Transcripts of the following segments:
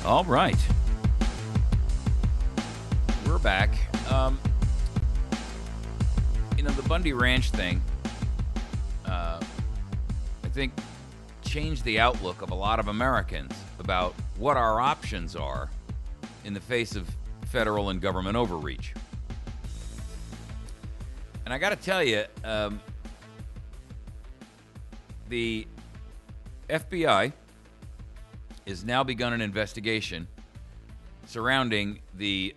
All right. We're back. The Bundy Ranch thing, I think, changed the outlook of a lot of Americans about what our options are in the face of federal and government overreach. And I got to tell you, the FBI has now begun an investigation surrounding the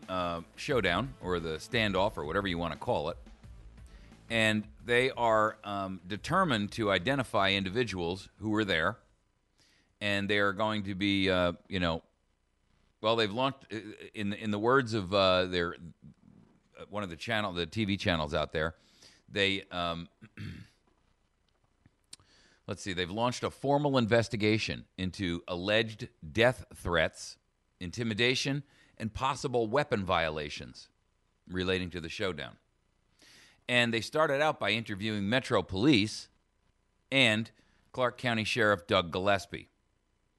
showdown or the standoff or whatever you want to call it. And they are determined to identify individuals who were there. And they are going to be, they've launched, in the words of their one of the TV channels out there, they, they've launched a formal investigation into alleged death threats, intimidation, and possible weapon violations relating to the showdown. And they started out by interviewing Metro Police and Clark County Sheriff Doug Gillespie.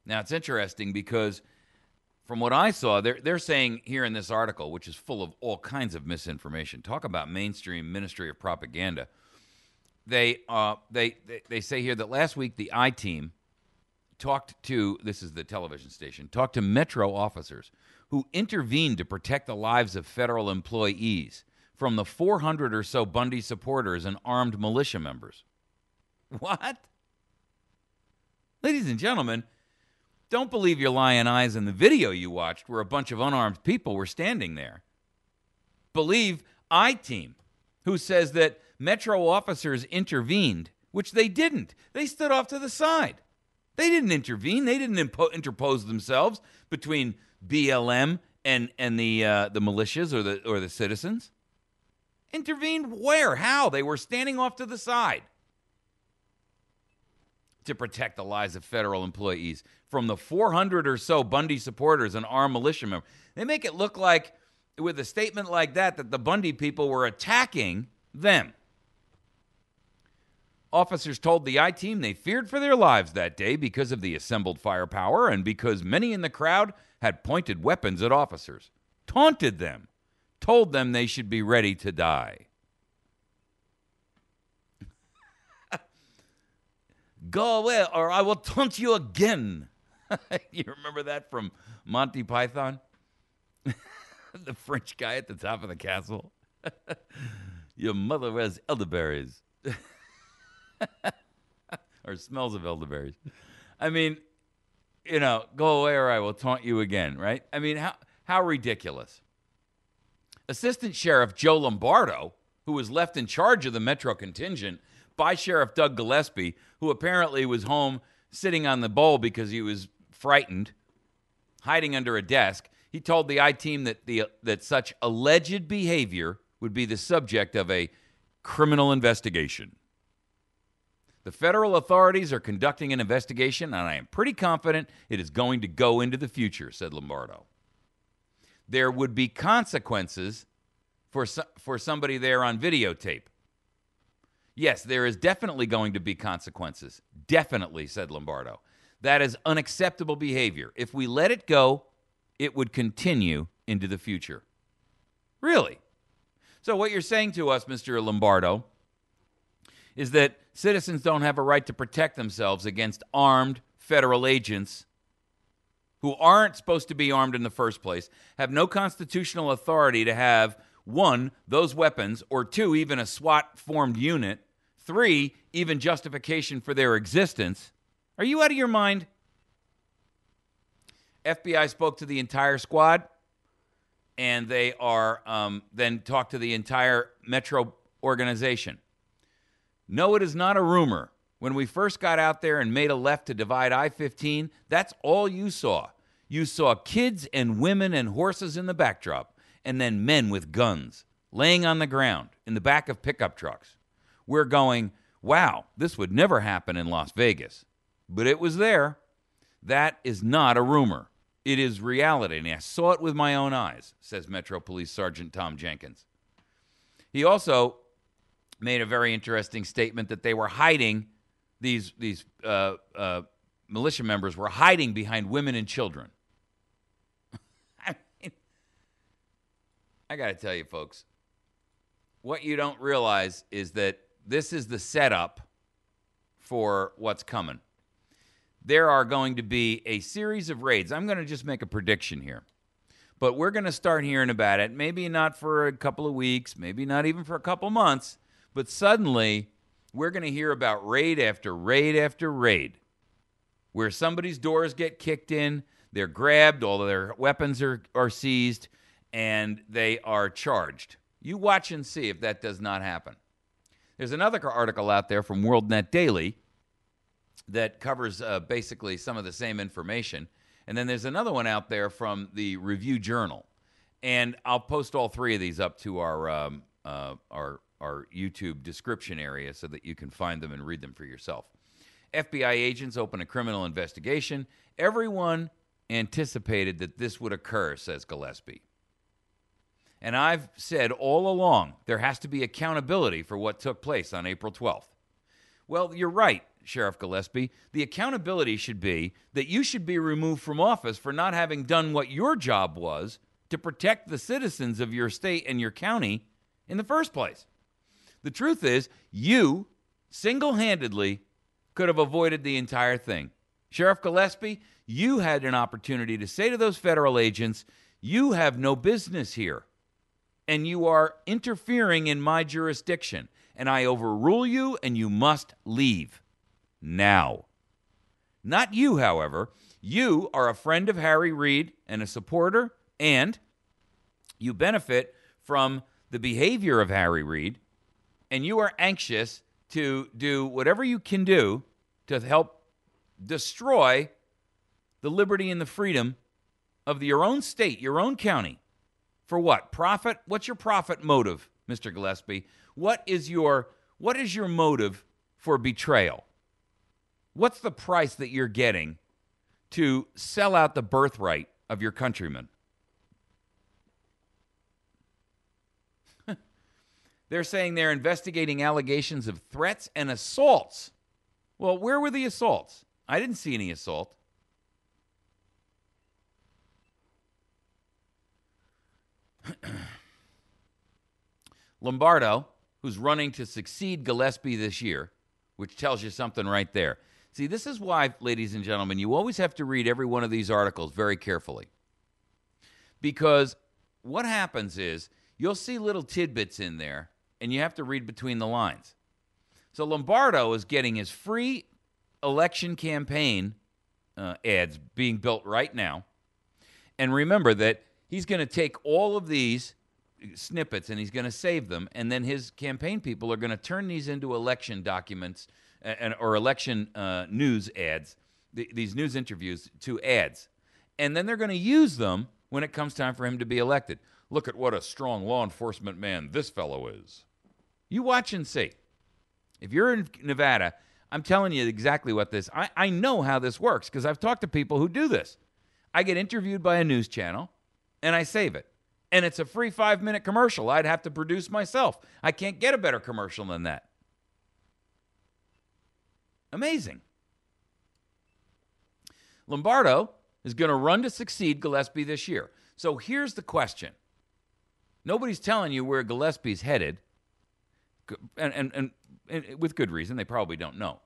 Now, it's interesting because from what I saw, they're saying here in this article, which is full of all kinds of misinformation, talk about mainstream Ministry of Propaganda. They say here that last week the I-Team talked to the television station, talked to Metro officers who intervened to protect the lives of federal employees from the 400 or so Bundy supporters and armed militia members. What? Ladies and gentlemen, don't believe your lying eyes in the video you watched where a bunch of unarmed people were standing there. Believe I-Team, who says that Metro officers intervened, which they didn't. They stood off to the side. They didn't intervene. They didn't interpose themselves between BLM and the militias or the citizens. Intervened where? How? They were standing off to the side to protect the lives of federal employees from the 400 or so Bundy supporters and armed militia members. They make it look like, with a statement like that the Bundy people were attacking them. Officers told the I-Team they feared for their lives that day because of the assembled firepower and because many in the crowd had pointed weapons at officers, taunted them, told them they should be ready to die. Go away or I will taunt you again. You remember that from Monty Python? The French guy at the top of the castle. Your mother wears elderberries. Or smells of elderberries. I mean, go away or I will taunt you again, right? I mean, how ridiculous. Assistant Sheriff Joe Lombardo, who was left in charge of the Metro contingent by Sheriff Doug Gillespie, who apparently was home sitting on the bowl because he was frightened, hiding under a desk, he told the I-Team that such alleged behavior would be the subject of a criminal investigation. The federal authorities are conducting an investigation, and I am pretty confident it is going to go into the future, said Lombardo. There would be consequences for somebody there on videotape. Yes, there is definitely going to be consequences. Definitely, said Lombardo. That is unacceptable behavior. If we let it go, it would continue into the future. Really? So what you're saying to us, Mr. Lombardo, is that citizens don't have a right to protect themselves against armed federal agents who aren't supposed to be armed in the first place, have no constitutional authority to have, 1, those weapons, or 2, even a SWAT-formed unit, 3, even justification for their existence. Are you out of your mind? FBI spoke to the entire squad, and they are then talked to the entire Metro organization. No, it is not a rumor. When we first got out there and made a left to divide I-15, that's all you saw. You saw kids and women and horses in the backdrop, and then men with guns laying on the ground in the back of pickup trucks. We're going, wow, this would never happen in Las Vegas. But it was there. That is not a rumor. It is reality, and I saw it with my own eyes, says Metro Police Sergeant Tom Jenkins. He also made a very interesting statement that they were hiding, these militia members were hiding behind women and children. I got to tell you, folks, what you don't realize is that this is the setup for what's coming. There are going to be a series of raids. I'm going to just make a prediction here. But we're going to start hearing about it, maybe not for a couple of weeks, maybe not even for a couple months, but suddenly we're going to hear about raid after raid after raid, where somebody's doors get kicked in, they're grabbed, all of their weapons are seized, and they are charged. You watch and see if that does not happen. There's another article out there from WorldNet Daily that covers basically some of the same information. And then there's another one out there from the Review Journal. And I'll post all three of these up to our YouTube description area so that you can find them and read them for yourself. FBI agents open a criminal investigation. Everyone anticipated that this would occur, says Gillespie. And I've said all along, there has to be accountability for what took place on April 12th. Well, you're right, Sheriff Gillespie. The accountability should be that you should be removed from office for not having done what your job was to protect the citizens of your state and your county in the first place. The truth is, you single-handedly could have avoided the entire thing. Sheriff Gillespie, you had an opportunity to say to those federal agents, you have no business here, and you are interfering in my jurisdiction, and I overrule you, and you must leave now. Not you, however. You are a friend of Harry Reid and a supporter, and you benefit from the behavior of Harry Reid, and you are anxious to do whatever you can do to help destroy the liberty and the freedom of your own state, your own county. For what? Profit? What's your profit motive, Mr. Gillespie? What is your motive for betrayal? What's the price that you're getting to sell out the birthright of your countrymen? They're saying they're investigating allegations of threats and assaults. Well, where were the assaults? I didn't see any assault. Lombardo, who's running to succeed Gillespie this year, which tells you something right there. See, this is why, ladies and gentlemen, you always have to read every one of these articles very carefully. Because what happens is you'll see little tidbits in there, and you have to read between the lines. So Lombardo is getting his free election campaign ads being built right now. And remember that he's going to take all of these snippets and he's going to save them, and then his campaign people are going to turn these into election documents or election news ads, these news interviews to ads. And then they're going to use them when it comes time for him to be elected. Look at what a strong law enforcement man this fellow is. You watch and see. If you're in Nevada, I'm telling you exactly what this... I know how this works because I've talked to people who do this. I get interviewed by a news channel, and I save it. And it's a free 5-minute commercial I'd have to produce myself. I can't get a better commercial than that. Amazing. Lombardo is going to run to succeed Gillespie this year. So here's the question. Nobody's telling you where Gillespie's headed, and with good reason. They probably don't know.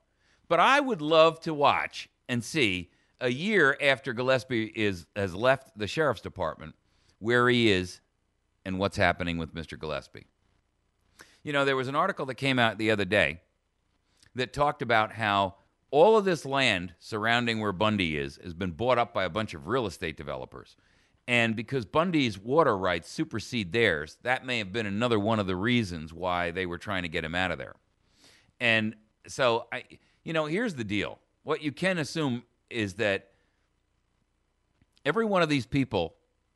But I would love to watch and see a year after Gillespie has left the sheriff's department where he is and what's happening with Mr. Gillespie. You know, there was an article that came out the other day that talked about how all of this land surrounding where Bundy is has been bought up by a bunch of real estate developers. And because Bundy's water rights supersede theirs, that may have been another one of the reasons why they were trying to get him out of there. And so, here's the deal. What you can assume is that every one of these people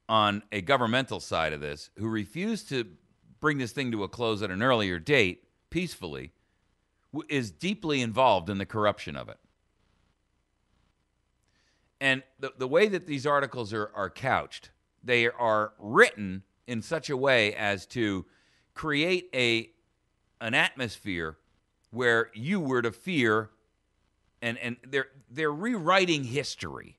on a governmental side of this who refuse to bring this thing to a close at an earlier date peacefully is deeply involved in the corruption of it. And the way that these articles are couched, they are written in such a way as to create an atmosphere where you were to fear, and they're rewriting history.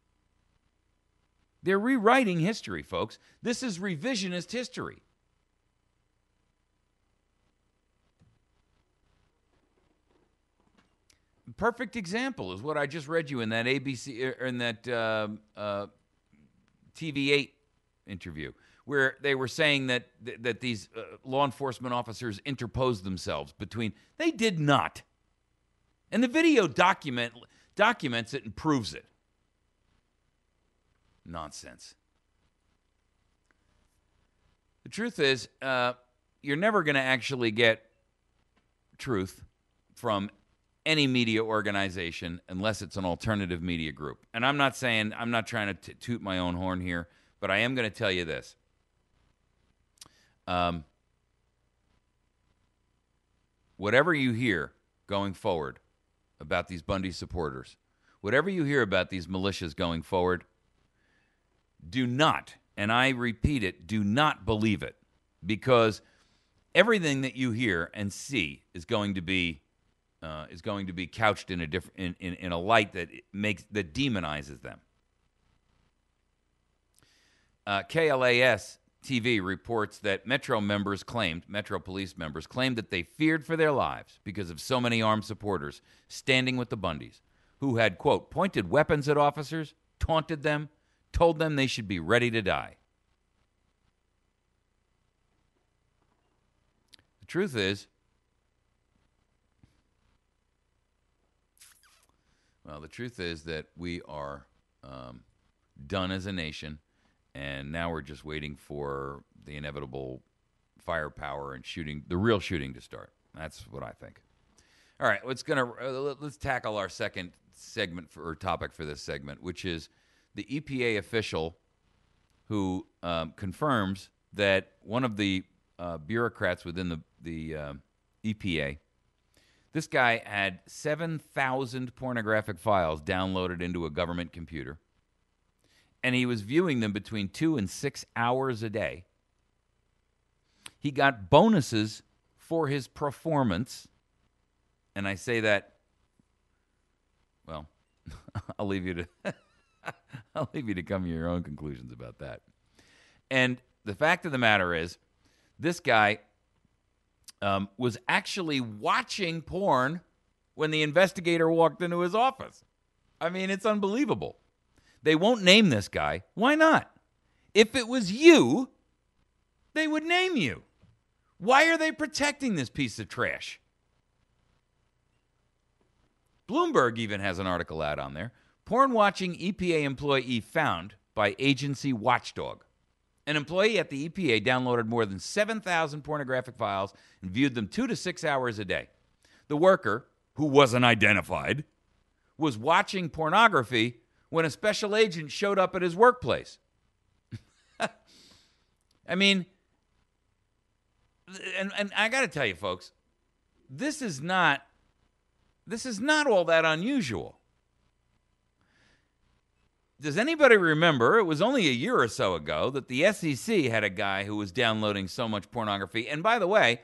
They're rewriting history, folks. This is revisionist history. Perfect example is what I just read you in that ABC or in that TV8 interview, where they were saying that these law enforcement officers interposed themselves between. They did not, and the video documents it and proves it. Nonsense. The truth is, you're never going to actually get truth from any media organization unless it's an alternative media group. And I'm not trying to toot my own horn here, but I am going to tell you this. Whatever you hear going forward about these Bundy supporters, whatever you hear about these militias going forward, do not, and I repeat it, do not believe it, because everything that you hear and see is going to be couched in a light that demonizes them. KLAS TV reports that Metro police members claimed that they feared for their lives because of so many armed supporters standing with the Bundys, who had, quote, pointed weapons at officers, taunted them, told them they should be ready to die. The truth is, that we are done as a nation, and now we're just waiting for the inevitable firepower and the real shooting to start. That's what I think. All right, let's tackle our second segment or topic for this segment, which is the EPA official who confirms that one of the bureaucrats within the EPA, this guy had 7,000 pornographic files downloaded into a government computer, and he was viewing them between 2 and 6 hours a day. He got bonuses for his performance, and I say that, well, I'll leave you to come to your own conclusions about that. And the fact of the matter is, this guy was actually watching porn when the investigator walked into his office. I mean, it's unbelievable. They won't name this guy. Why not? If it was you, they would name you. Why are they protecting this piece of trash? Bloomberg even has an article out on there. Porn-watching EPA employee found by agency watchdog. An employee at the EPA downloaded more than 7,000 pornographic files and viewed them 2 to 6 hours a day. The worker, who wasn't identified, was watching pornography when a special agent showed up at his workplace. I mean, and I got to tell you, folks, this is not all that unusual. Does anybody remember, it was only a year or so ago, that the SEC had a guy who was downloading so much pornography? And by the way,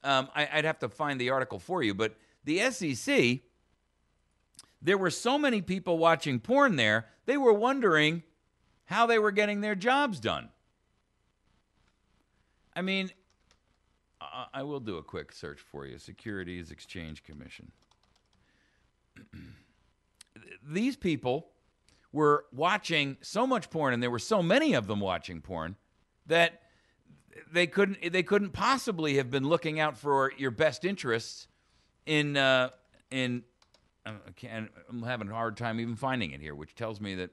I'd have to find the article for you, but the SEC, there were so many people watching porn there, they were wondering how they were getting their jobs done. I mean, I will do a quick search for you. Securities Exchange Commission. These people were watching so much porn, and there were so many of them watching porn, that they couldn't possibly have been looking out for your best interests in I'm having a hard time even finding it here, which tells me that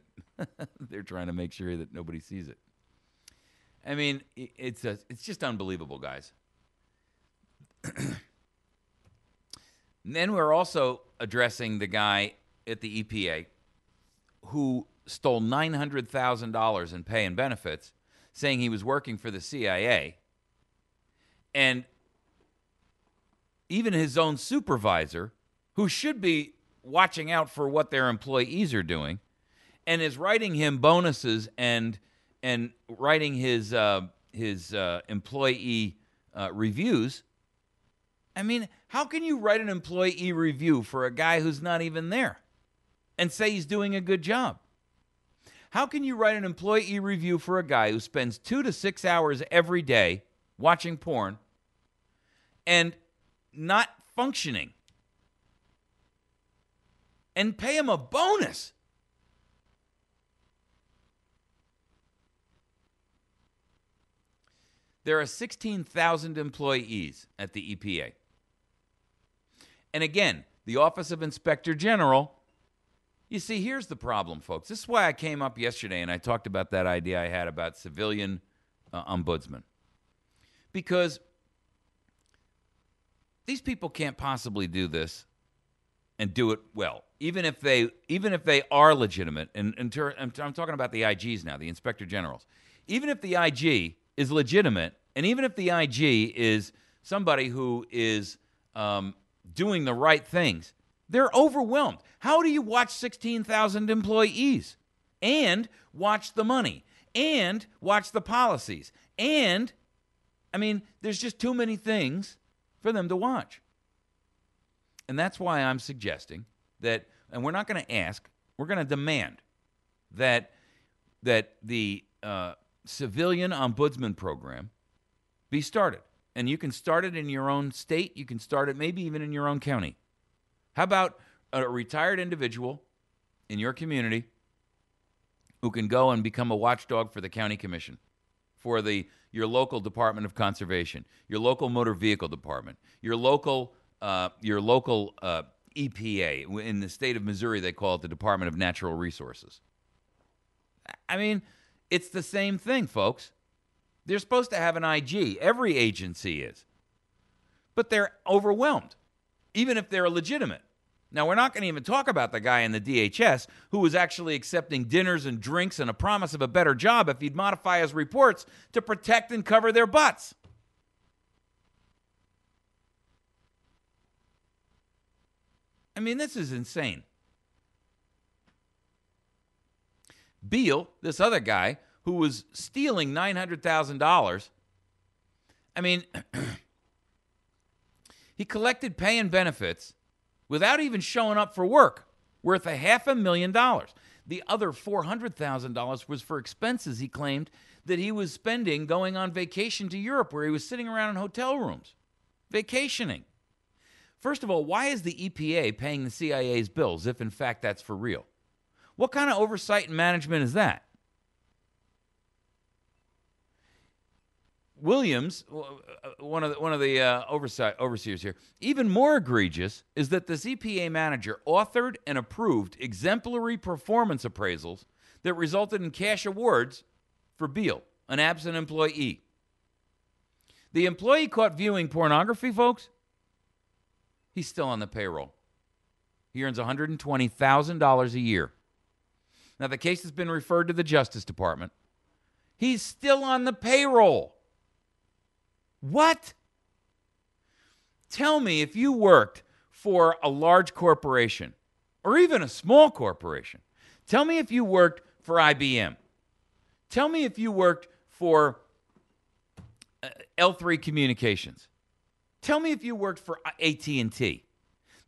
they're trying to make sure that nobody sees it. I mean, it's just unbelievable, guys. And then we're also addressing the guy at the EPA who stole $900,000 in pay and benefits, saying he was working for the CIA. And even his own supervisor, who should be watching out for what their employees are doing, and is writing him bonuses and writing his employee reviews. I mean, how can you write an employee review for a guy who's not even there and say he's doing a good job? How can you write an employee review for a guy who spends 2 to 6 hours every day watching porn and not functioning? and pay him a bonus. There are 16,000 employees at the EPA. And again, the Office of Inspector General, you see, here's the problem, folks. This is why I came up yesterday and I talked about that idea I had about civilian ombudsman. Because these people can't possibly do this and do it well, even if they are legitimate. And I'm talking about the IGs now, the Inspector Generals. Even if the IG is legitimate, and even if the IG is somebody who is doing the right things, they're overwhelmed. How do you watch 16,000 employees and watch the money and watch the policies? And, I mean, there's just too many things for them to watch. And that's why I'm suggesting that, and we're not going to ask, we're going to demand that the civilian ombudsman program be started. And you can start it in your own state. You can start it maybe even in your own county. How about a retired individual in your community who can go and become a watchdog for the county commission, for your local Department of Conservation, your local motor vehicle department, your local EPA. In the state of Missouri, they call it the Department of Natural Resources. I mean, it's the same thing, folks. They're supposed to have an IG. Every agency is. But they're overwhelmed, even if they're legitimate. Now, we're not going to even talk about the guy in the DHS who was actually accepting dinners and drinks and a promise of a better job if he'd modify his reports to protect and cover their butts. I mean, this is insane. Beale, this other guy who was stealing $900,000, I mean, he collected pay and benefits without even showing up for work, worth $500,000. The other $400,000 was for expenses he claimed that he was spending going on vacation to Europe, where he was sitting around in hotel rooms, vacationing. First of all, why is the EPA paying the CIA's bills if, in fact, that's for real? What kind of oversight and management is that? Williams, one of the overseers here, even more egregious is that this EPA manager authored and approved exemplary performance appraisals that resulted in cash awards for Beale, an absent employee. The employee caught viewing pornography, folks, he's still on the payroll. He earns $120,000 a year. Now, the case has been referred to the Justice Department. He's still on the payroll. What? Tell me, if you worked for a large corporation or even a small corporation, tell me if you worked for IBM. Tell me if you worked for L3 Communications. Tell me if you worked for AT&T,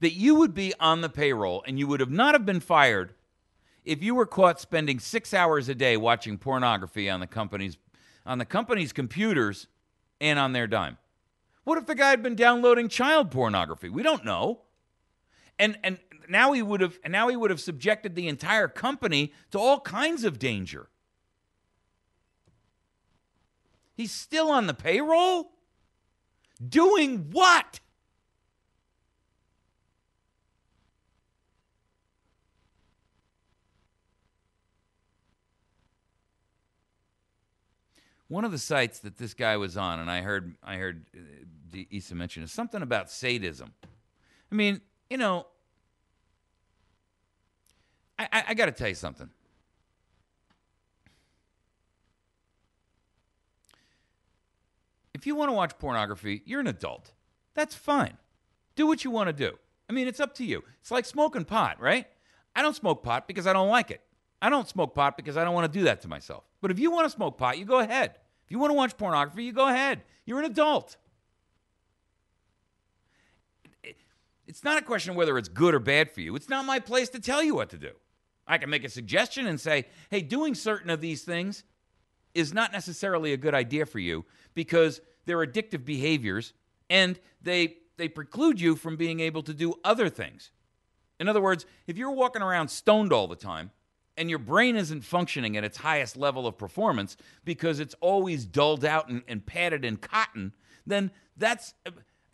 that you would be on the payroll and you would have not have been fired if you were caught spending 6 hours a day watching pornography on the company's computers and on their dime. What if the guy had been downloading child pornography? We don't know. And now he would have subjected the entire company to all kinds of danger. He's still on the payroll? Doing what? One of the sites that this guy was on, and I heard Issa mention, is something about sadism. I mean, you know, I got to tell you something. If you want to watch pornography, you're an adult. That's fine. Do what you want to do. I mean, it's up to you. It's like smoking pot, right? I don't smoke pot because I don't like it. I don't smoke pot because I don't want to do that to myself. But if you want to smoke pot, you go ahead. If you want to watch pornography, you go ahead. You're an adult. It's not a question of whether it's good or bad for you. It's not my place to tell you what to do. I can make a suggestion and say, hey, doing certain of these things is not necessarily a good idea for you because they're addictive behaviors and they preclude you from being able to do other things. In other words, if you're walking around stoned all the time and your brain isn't functioning at its highest level of performance because it's always dulled out and padded in cotton, then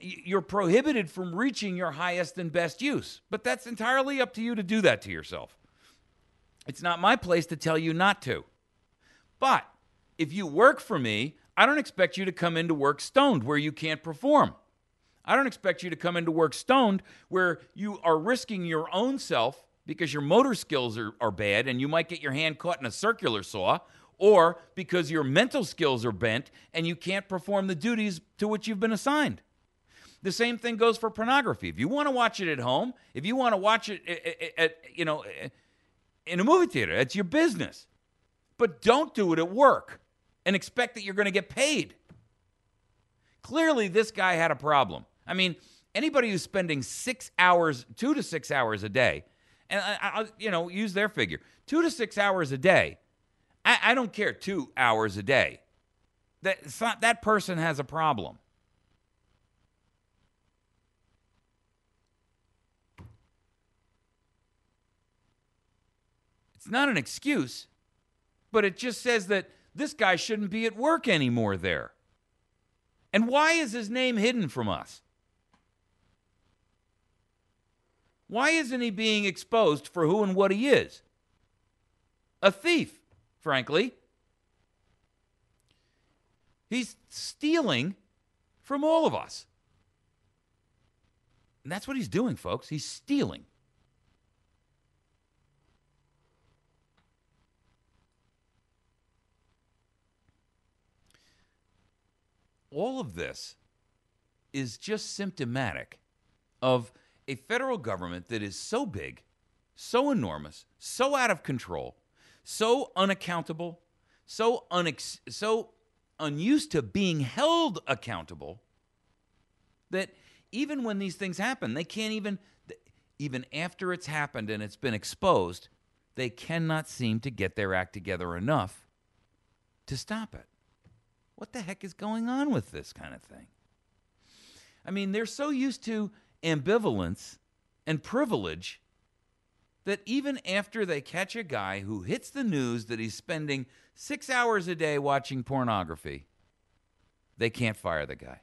you're prohibited from reaching your highest and best use. But that's entirely up to you to do that to yourself. It's not my place to tell you not to. But if you work for me, I don't expect you to come into work stoned where you can't perform. I don't expect you to come into work stoned where you are risking your own self because your motor skills are bad and you might get your hand caught in a circular saw, or because your mental skills are bent and you can't perform the duties to which you've been assigned. The same thing goes for pornography. If you want to watch it at home, if you want to watch it in a movie theater, it's your business. But don't do it at work and expect that you're going to get paid. Clearly, this guy had a problem. I mean, anybody who's spending 2 to 6 hours a day, and I'll use their figure, 2 to 6 hours a day. I don't care, 2 hours a day. That person has a problem. It's not an excuse, but it just says that this guy shouldn't be at work anymore there. And why is his name hidden from us? Why isn't he being exposed for who and what he is? A thief, frankly. He's stealing from all of us. And that's what he's doing, folks. He's stealing. All of this is just symptomatic of a federal government that is so big, so enormous, so out of control, so unaccountable, so unused to being held accountable, that even when these things happen, they can't even after it's happened and it's been exposed, they cannot seem to get their act together enough to stop it. What the heck is going on with this kind of thing? I mean, they're so used to ambivalence and privilege that even after they catch a guy who hits the news that he's spending 6 hours a day watching pornography, they can't fire the guy.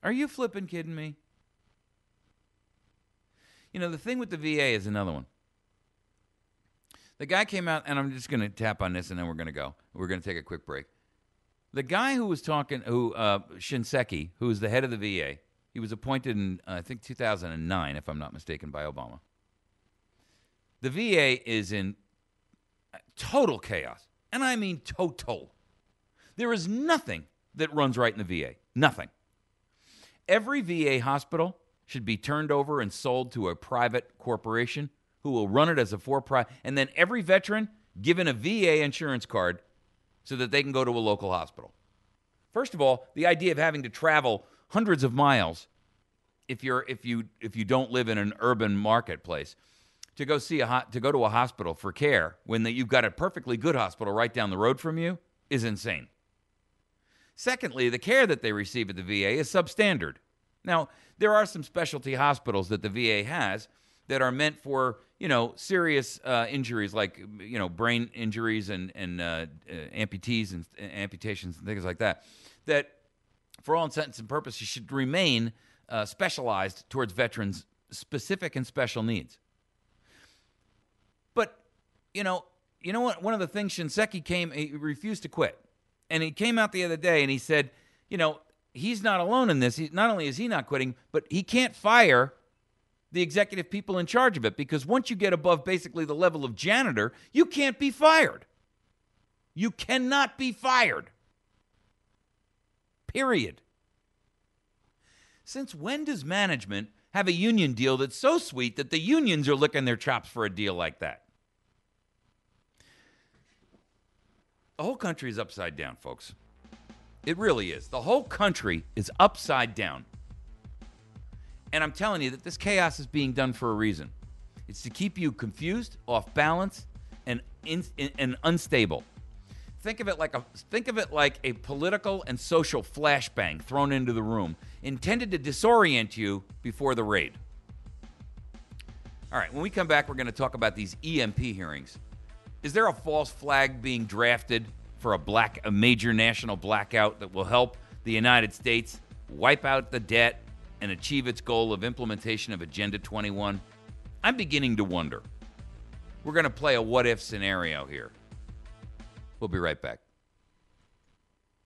Are you flipping kidding me? You know, the thing with the VA is another one. The guy came out, and I'm just going to tap on this, and then we're going to go. We're going to take a quick break. The guy who was talking, Shinseki, who is the head of the VA, he was appointed in, I think, 2009, if I'm not mistaken, by Obama. The VA is in total chaos, and I mean total. There is nothing that runs right in the VA. Nothing. Every VA hospital should be turned over and sold to a private corporation who will run it as a for-profit, and then every veteran given a VA insurance card so that they can go to a local hospital. First of all, the idea of having to travel hundreds of miles if you don't live in an urban marketplace to go to a hospital for care when you've got a perfectly good hospital right down the road from you is insane. Secondly, the care that they receive at the VA is substandard. Now, there are some specialty hospitals that the VA has that are meant for, serious injuries like, brain injuries and amputees and amputations and things like that, that for all intents and purposes should remain specialized towards veterans' specific and special needs. But, you know what? One of the things Shinseki he refused to quit. And he came out the other day and he said, he's not alone in this. Not only is he not quitting, but he can't fire the executive people in charge of it, because once you get above basically the level of janitor, you can't be fired. You cannot be fired. Period. Since when does management have a union deal that's so sweet that the unions are licking their chops for a deal like that? The whole country is upside down, folks. It really is. The whole country is upside down. And I'm telling you that this chaos is being done for a reason. It's to keep you confused, off balance, and unstable. Think of it like a political and social flashbang thrown into the room, intended to disorient you before the raid. All right, when we come back, we're going to talk about these EMP hearings. Is there a false flag being drafted for a major national blackout that will help the United States wipe out the debt and achieve its goal of implementation of Agenda 21? I'm beginning to wonder. We're going to play a what-if scenario here. We'll be right back.